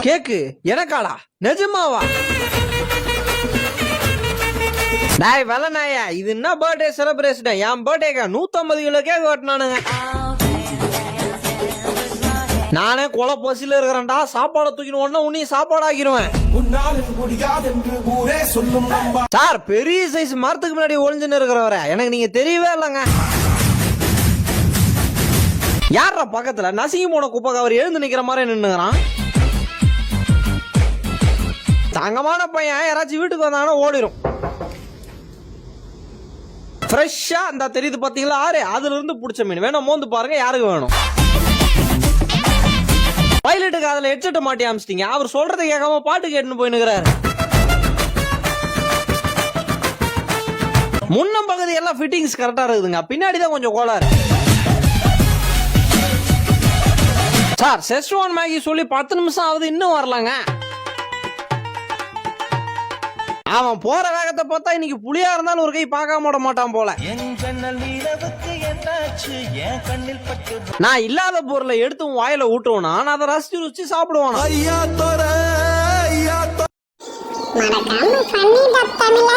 கேக்கு எனக்காடா நிஜமாவா? நாய் வெள்ள நாயா, இது என்ன பர்த்டே செலிப்ரேஷன்? என் பர்த்டேக்கா 150 கிலோ கேக் வெட்டினானுங்க. நானே கொலை பசியில இருக்கிறேன்டா. சாப்பாடை தூக்கின உடனே உன்னையும் சாப்பாடு ஆக்கிடுவேன். சார், பெரிய சைஸ் மரத்துக்கு முன்னாடி ஒளிஞ்சுன்னு இருக்கிறவர எனக்கு நீங்க தெரியவே இல்லைங்க. யாரா பக்கத்துல நசுங்கி போன குப்பை கவர் எழுந்து நிக்கிற மாதிரி நின்னுக்கிறான்? தங்கமான பையன் யாராச்சும் வீட்டுக்கு வந்தாங்கன்னா ஓடிடும். ஃப்ரெஷ்ஷா அந்த தெரியுது பாத்தீங்களா ஆறு, அதுல இருந்து பிடிச்ச மீன் வேணும், மோந்து பாருங்க யாருக்கு வேணும். பைலட்டுக்கு அதுல ஹெட்செட் மாட்டி அமிச்சிட்டீங்க. அவர் சொல்றதை கேட்காம பாட்டு கேட்டுன்னு போயினுக்கிறாரு. முன்னம் பகுதி எல்லாம் ஃபிட்டிங்ஸ் கரெக்டா இருக்குதுங்க, பின்னாடிதான் கொஞ்சம் கோளாறு. சார், செஸ்வான் மேகி சொல்லி 10 நிமிஷம் ஆகுது, இன்னும் வரலாங்க. அவன் போற வேகத்தை பார்த்தா இன்னைக்கு புளியா இருந்தாலும் ஒரு கை பார்க்காம விட மாட்டான் போல. நான் இல்லாத பொருளை எடுத்து வாயில ஊட்டுவானா, நான் அதை ரசிச்சு ருச்சி சாப்பிடுவானா. மறக்காம